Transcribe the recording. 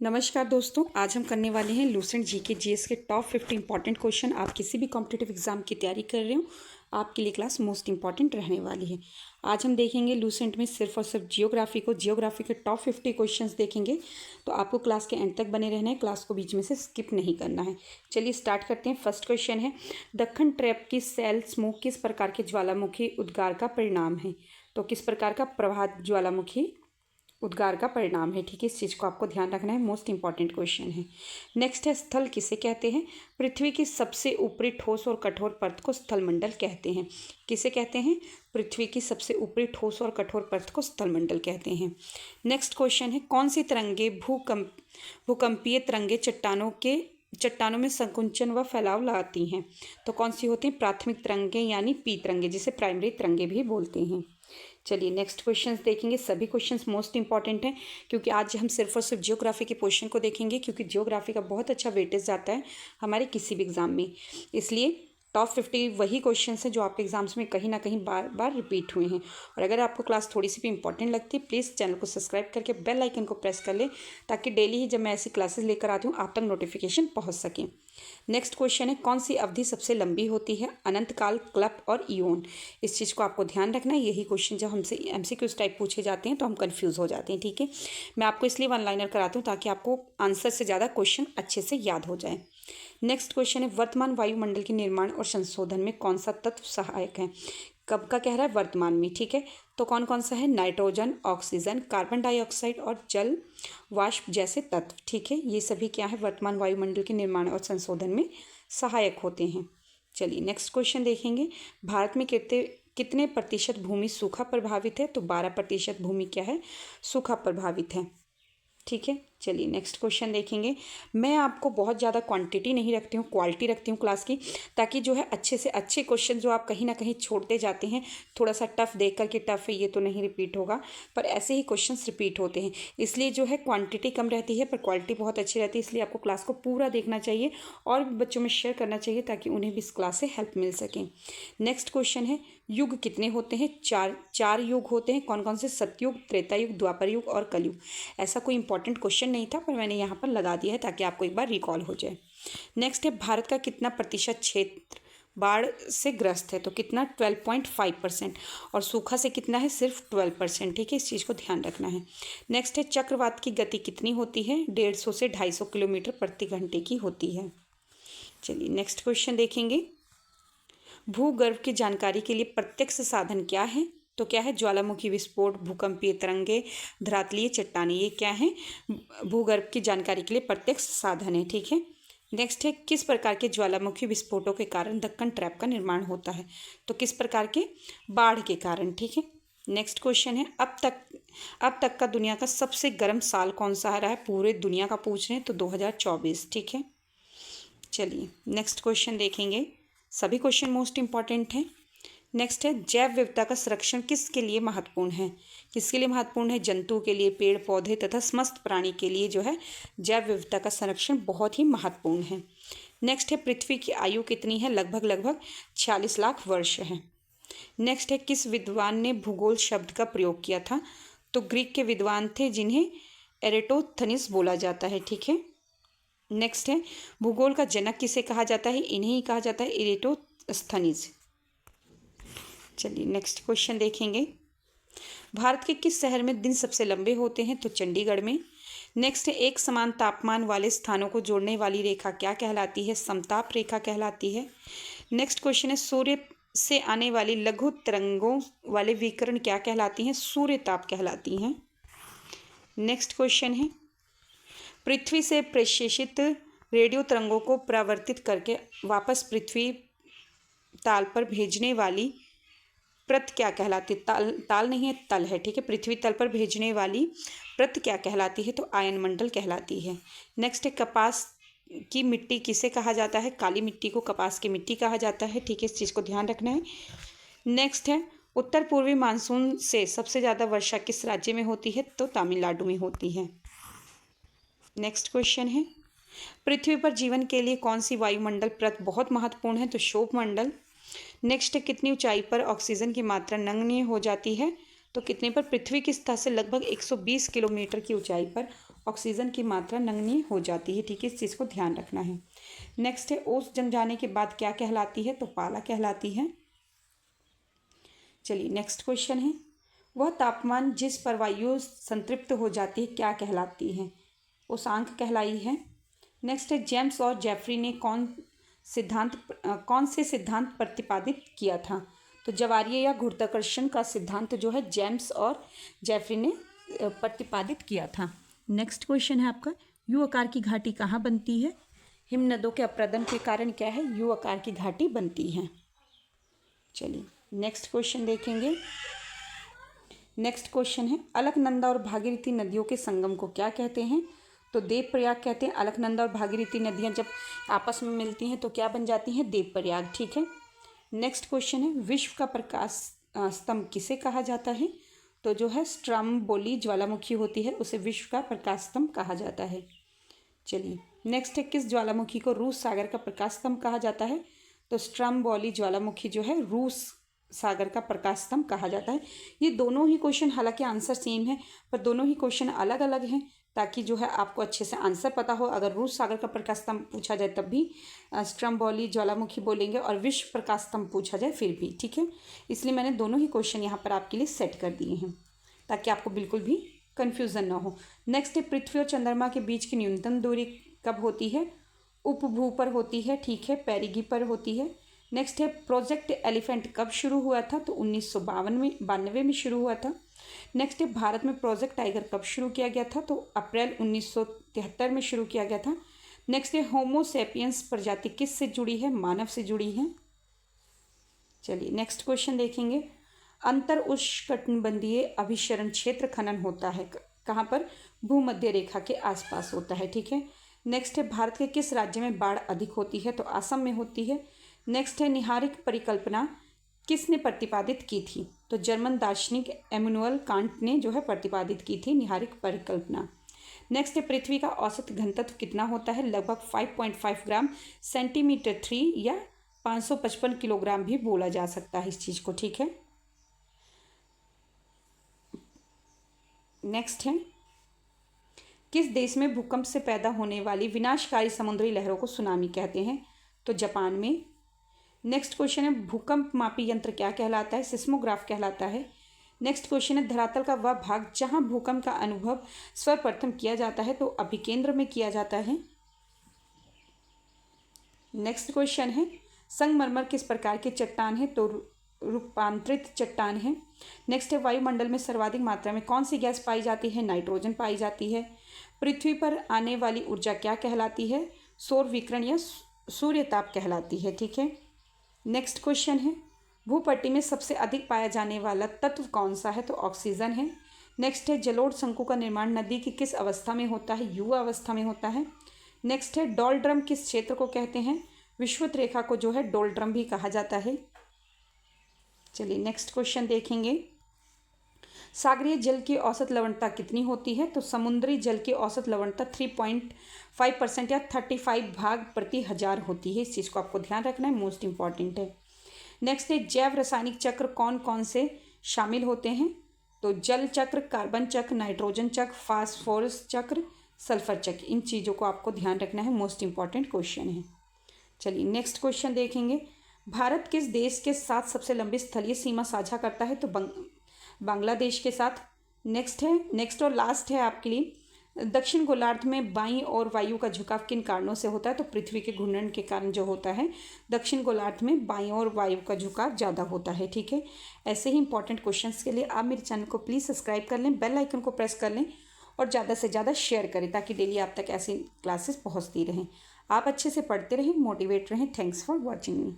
नमस्कार दोस्तों, आज हम करने वाले हैं लूसेंट जीके जीएस के टॉप 50 इंपॉर्टेंट क्वेश्चन। आप किसी भी कॉम्पिटिटिव एग्जाम की तैयारी कर रहे हो, आपके लिए क्लास मोस्ट इंपॉर्टेंट रहने वाली है। आज हम देखेंगे लूसेंट में सिर्फ और सिर्फ जियोग्राफी के टॉप 50 क्वेश्चंस देखेंगे। तो आपको क्लास के एंड तक बने रहना है, क्लास को बीच में से स्किप नहीं करना है। चलिए स्टार्ट करते हैं। फर्स्ट क्वेश्चन है, दक्कन ट्रैप की सेल स्मोक किस प्रकार के ज्वालामुखी उद्गार का परिणाम है? तो किस प्रकार का प्रभात ज्वालामुखी उद्गार का परिणाम है। ठीक है, इस चीज़ को आपको ध्यान रखना है, मोस्ट इंपॉर्टेंट क्वेश्चन है। नेक्स्ट है, स्थल किसे कहते हैं? पृथ्वी की सबसे ऊपरी ठोस और कठोर परत को स्थलमंडल कहते हैं। किसे कहते हैं? पृथ्वी की सबसे ऊपरी ठोस और कठोर परत को स्थलमंडल कहते हैं। नेक्स्ट क्वेश्चन है, कौन सी तरंगे भूकंपीय तरंगे चट्टानों में संकुचन व फैलाव लाती हैं? तो कौन सी होती हैं? प्राथमिक तरंगे यानी पी तरंगे, जिसे प्राइमरी तरंगे भी बोलते हैं। चलिए नेक्स्ट क्वेश्चंस देखेंगे। सभी क्वेश्चंस मोस्ट इंपॉर्टेंट हैं, क्योंकि आज हम सिर्फ और सिर्फ जियोग्राफी के क्वेश्चन को देखेंगे, क्योंकि जियोग्राफी का बहुत अच्छा वेटेज जाता है हमारे किसी भी एग्जाम में। इसलिए टॉप 50 वही क्वेश्चंस हैं जो आपके एग्जाम्स में कहीं ना कहीं बार बार रिपीट हुए हैं। और अगर आपको क्लास थोड़ी सी भी इंपॉर्टेंट लगती है, प्लीज़ चैनल को सब्सक्राइब करके बेल आइकन को प्रेस कर ले, ताकि डेली ही जब मैं ऐसी क्लासेस लेकर आती हूँ आप तक नोटिफिकेशन पहुँच सकें। नेक्स्ट क्वेश्चन है, कौन सी अवधि सबसे लंबी होती है? अनंत काल, क्लप और इयोन। इस चीज़ को आपको ध्यान रखना है। यही क्वेश्चन जब हमसे एमसीक्यूज टाइप पूछे जाते हैं तो हम कंफ्यूज हो जाते हैं। ठीक है, मैं आपको इसलिए वन लाइनर कराती हूँ ताकि आपको आंसर से ज़्यादा क्वेश्चन अच्छे से याद हो जाए। नेक्स्ट क्वेश्चन है, वर्तमान वायुमंडल के निर्माण और संशोधन में कौन सा तत्व सहायक है? कब का कह रहा है? वर्तमान में। ठीक है, तो कौन कौन सा है? नाइट्रोजन, ऑक्सीजन, कार्बन डाइऑक्साइड और जल वाष्प जैसे तत्व। ठीक है, ये सभी क्या है? वर्तमान वायुमंडल के निर्माण और संशोधन में सहायक होते हैं। चलिए नेक्स्ट क्वेश्चन देखेंगे। भारत में कितने प्रतिशत भूमि सूखा प्रभावित है? तो 12% भूमि क्या है? सूखा प्रभावित है। ठीक है, चलिए नेक्स्ट क्वेश्चन देखेंगे। मैं आपको बहुत ज़्यादा क्वांटिटी नहीं रखती हूँ, क्वालिटी रखती हूँ क्लास की, ताकि जो है अच्छे से अच्छे क्वेश्चन जो आप कहीं ना कहीं छोड़ते जाते हैं, थोड़ा सा टफ देख करके टफ है ये तो नहीं रिपीट होगा, पर ऐसे ही क्वेश्चंस रिपीट होते हैं। इसलिए जो है क्वांटिटी कम रहती है पर क्वालिटी बहुत अच्छी रहती है। इसलिए आपको क्लास को पूरा देखना चाहिए और भी बच्चों में शेयर करना चाहिए, ताकि उन्हें भी इस क्लास से हेल्प मिल सके। नेक्स्ट क्वेश्चन है, युग कितने होते हैं? चार युग होते हैं। कौन कौन से? सतयुग, त्रेता युग, द्वापर युग और कलयुग। ऐसा कोई इंपॉर्टेंट क्वेश्चन नहीं था, पर मैंने यहाँ पर लगा दिया है ताकि आपको एक बार रिकॉल हो जाए। नेक्स्ट है, भारत का कितना प्रतिशत क्षेत्र बाढ़ से ग्रस्त है? तो कितना? 12.5%। और सूखा से कितना है? सिर्फ 12%। ठीक है, इस चीज़ को ध्यान रखना है। नेक्स्ट है, चक्रवात की गति कितनी होती है? 150 से 250 किलोमीटर प्रति घंटे की होती है। चलिए नेक्स्ट क्वेश्चन देखेंगे। भूगर्भ की जानकारी के लिए प्रत्यक्ष साधन क्या है? तो क्या है? ज्वालामुखी विस्फोट, भूकंपीय तरंगे, धरातलीय चट्टानें। ये क्या है? भूगर्भ की जानकारी के लिए प्रत्यक्ष साधन है। ठीक है, नेक्स्ट है, किस प्रकार के ज्वालामुखी विस्फोटों के कारण दक्कन ट्रैप का निर्माण होता है? तो किस प्रकार के? बाढ़ के कारण। ठीक है, नेक्स्ट क्वेश्चन है, अब तक का दुनिया का सबसे गर्म साल कौन सा रहा है? पूरे दुनिया का पूछ रहे हैं तो 2024। ठीक है, चलिए नेक्स्ट क्वेश्चन देखेंगे। सभी क्वेश्चन मोस्ट इंपॉर्टेंट हैं। नेक्स्ट है, जैव विविधता का संरक्षण किसके लिए महत्वपूर्ण है? किसके लिए महत्वपूर्ण है? जंतु के लिए, पेड़ पौधे तथा समस्त प्राणी के लिए जो है जैव विविधता का संरक्षण बहुत ही महत्वपूर्ण है। नेक्स्ट है, पृथ्वी की आयु कितनी है? लगभग 46 लाख वर्ष है। नेक्स्ट है, किस विद्वान ने भूगोल शब्द का प्रयोग किया था? तो ग्रीक के विद्वान थे, जिन्हें एरेटोथनीस बोला जाता है। ठीक है, नेक्स्ट है, भूगोल का जनक किसे कहा जाता है? इन्हें ही कहा जाता है एरेटोस्थनीज। चलिए नेक्स्ट क्वेश्चन देखेंगे। भारत के किस शहर में दिन सबसे लंबे होते हैं? तो चंडीगढ़ में। नेक्स्ट है, एक समान तापमान वाले स्थानों को जोड़ने वाली रेखा क्या कहलाती है? समताप रेखा कहलाती है। नेक्स्ट क्वेश्चन है, सूर्य से आने वाली लघु तरंगों वाले विकिरण क्या कहलाती हैं? सूर्य ताप कहलाती हैं। नेक्स्ट क्वेश्चन है, पृथ्वी से प्रेषित रेडियो तरंगों को परावर्तित करके वापस पृथ्वी ताल पर भेजने वाली प्रत क्या कहलाती है? ताल नहीं है, तल है। ठीक है, पृथ्वी तल पर भेजने वाली प्रत क्या कहलाती है? तो आयन मंडल कहलाती है। नेक्स्ट है, कपास की मिट्टी किसे कहा जाता है? काली मिट्टी को कपास की मिट्टी कहा जाता है। ठीक है, इस चीज़ को ध्यान रखना है। नेक्स्ट है, उत्तर पूर्वी मानसून से सबसे ज़्यादा वर्षा किस राज्य में होती है? तो तमिलनाडु में होती है। नेक्स्ट क्वेश्चन है, पृथ्वी पर जीवन के लिए कौन सी वायुमंडल परत बहुत महत्वपूर्ण है? तो क्षोभ मंडल। नेक्स्ट है, कितनी ऊंचाई पर ऑक्सीजन की मात्रा नगण्य हो जाती है? तो कितने पर? पृथ्वी की सतह से लगभग 120 किलोमीटर की ऊंचाई पर ऑक्सीजन की मात्रा नगण्य हो जाती है। ठीक है, इस चीज़ को ध्यान रखना है। नेक्स्ट है ओस जम जाने के बाद क्या कहलाती है? तो पाला कहलाती है। चलिए नेक्स्ट क्वेश्चन है, वह तापमान जिस पर वायु संतृप्त हो जाती है क्या कहलाती है? उष्मांक कहलाई है। नेक्स्ट है जेम्स और जेफरी ने कौन से सिद्धांत प्रतिपादित किया था? तो ज्वारीय या गुरुत्वाकर्षण का सिद्धांत जो है जेम्स और जेफरी ने प्रतिपादित किया था। नेक्स्ट क्वेश्चन है आपका, यू आकार की घाटी कहाँ बनती है? हिमनदों के अपरदन के कारण क्या है? यू आकार की घाटी बनती है। चलिए नेक्स्ट क्वेश्चन देखेंगे। नेक्स्ट क्वेश्चन है, अलकनंदा और भागीरथी नदियों के संगम को क्या कहते हैं? तो देवप्रयाग कहते हैं। अलकनंदा और भागीरथी नदियाँ जब आपस में मिलती हैं तो क्या बन जाती हैं? देवप्रयाग। ठीक है। नेक्स्ट क्वेश्चन है, विश्व का प्रकाश स्तंभ किसे कहा जाता है? तो जो है स्ट्रम्बोली ज्वालामुखी होती है उसे विश्व का प्रकाश स्तंभ कहा जाता है। चलिए नेक्स्ट है, किस ज्वालामुखी को रूस सागर का प्रकाश स्तंभ कहा जाता है? तो स्ट्रम्बोली ज्वालामुखी जो है रूस सागर का प्रकाश स्तंभ कहा जाता है। ये दोनों ही क्वेश्चन, हालांकि आंसर सेम है पर दोनों ही क्वेश्चन अलग अलग हैं, ताकि जो है आपको अच्छे से आंसर पता हो। अगर रूस सागर का प्रकाश स्तंभ पूछा जाए तब भी स्ट्रम्बोली ज्वालामुखी बोलेंगे, और विश्व प्रकाश स्तंभ पूछा जाए फिर भी। ठीक है, इसलिए मैंने दोनों ही क्वेश्चन यहाँ पर आपके लिए सेट कर दिए हैं ताकि आपको बिल्कुल भी कन्फ्यूज़न ना हो। नेक्स्ट है, पृथ्वी और चंद्रमा के बीच की न्यूनतम दूरी कब होती है? उपभू पर होती है। ठीक है, पेरिगी पर होती है। नेक्स्ट है, प्रोजेक्ट एलिफेंट कब शुरू हुआ था? तो 1992 में शुरू हुआ था। नेक्स्ट है, भारत में प्रोजेक्ट टाइगर कब शुरू किया गया था? तो अप्रैल 1973 में शुरू किया गया था। नेक्स्ट है, होमो सेपियंस प्रजाति किस से जुड़ी है? मानव से जुड़ी है। चलिए नेक्स्ट क्वेश्चन देखेंगे, अंतर उष्णकटिबंधीय अभिसरण क्षेत्र खनन होता है कहाँ पर? भूमध्य रेखा के आसपास होता है। ठीक है। नेक्स्ट है, भारत के किस राज्य में बाढ़ अधिक होती है? तो असम में होती है। नेक्स्ट है, निहारिक परिकल्पना किसने प्रतिपादित की थी? तो जर्मन दार्शनिक इमैनुअल कांट ने जो है प्रतिपादित की थी निहारिक परिकल्पना। नेक्स्ट है, पृथ्वी का औसत घनत्व कितना होता है? लगभग 5.5 ग्राम सेंटीमीटर 3 या 555 किलोग्राम भी बोला जा सकता है इस चीज़ को। ठीक है। नेक्स्ट है, किस देश में भूकंप से पैदा होने वाली विनाशकारी समुद्री लहरों को सुनामी कहते हैं? तो जापान में। नेक्स्ट क्वेश्चन है, भूकंप मापी यंत्र क्या कहलाता है? सिस्मोग्राफ कहलाता है। नेक्स्ट क्वेश्चन है, धरातल का वह भाग जहां भूकंप का अनुभव सर्वप्रथम किया जाता है तो अभिकेंद्र में किया जाता है। नेक्स्ट क्वेश्चन है, संगमरमर किस प्रकार की चट्टान है? तो रूपांतरित चट्टान है। नेक्स्ट है, वायुमंडल में सर्वाधिक मात्रा में कौन सी गैस पाई जाती है? नाइट्रोजन पाई जाती है। पृथ्वी पर आने वाली ऊर्जा क्या कहलाती है? सौर विकिरण या सूर्यताप कहलाती है। ठीक है। नेक्स्ट क्वेश्चन है, भूपट्टी में सबसे अधिक पाया जाने वाला तत्व कौन सा है? तो ऑक्सीजन है। नेक्स्ट है, जलोढ़ शंकु का निर्माण नदी की किस अवस्था में होता है? युवा अवस्था में होता है। नेक्स्ट है, डोलड्रम किस क्षेत्र को कहते हैं? विषुवत रेखा को जो है डोलड्रम भी कहा जाता है। चलिए नेक्स्ट क्वेश्चन देखेंगे, सागरीय जल की औसत लवणता कितनी होती है? तो समुद्री जल की औसत लवणता 3.5% या 35 भाग प्रति हजार होती है। इस चीज़ को आपको ध्यान रखना है, मोस्ट इंपॉर्टेंट है। नेक्स्ट है, जैव रासायनिक चक्र कौन कौन से शामिल होते हैं? तो जल चक्र, कार्बन चक्र, नाइट्रोजन चक्र, फास्फोरस चक्र, सल्फर चक्र। इन चीज़ों को आपको ध्यान रखना है, मोस्ट इंपॉर्टेंट क्वेश्चन है। चलिए नेक्स्ट क्वेश्चन देखेंगे, भारत किस देश के साथ सबसे लंबी स्थलीय सीमा साझा करता है? तो बांग्लादेश के साथ। नेक्स्ट और लास्ट है आपके लिए, दक्षिण गोलार्ध में बाईं ओर वायु का झुकाव किन कारणों से होता है? तो पृथ्वी के घूर्णन के कारण जो होता है दक्षिण गोलार्ध में बाईं ओर वायु का झुकाव ज़्यादा होता है। ठीक है। ऐसे ही इंपॉर्टेंट क्वेश्चंस के लिए आप मेरे चैनल को प्लीज़ सब्सक्राइब कर लें, बेल आइकन को प्रेस कर लें और ज़्यादा से ज़्यादा शेयर करें ताकि डेली आप तक ऐसी क्लासेस पहुँचती रहें। आप अच्छे से पढ़ते रहें, मोटिवेट रहें। Thanks for watching me.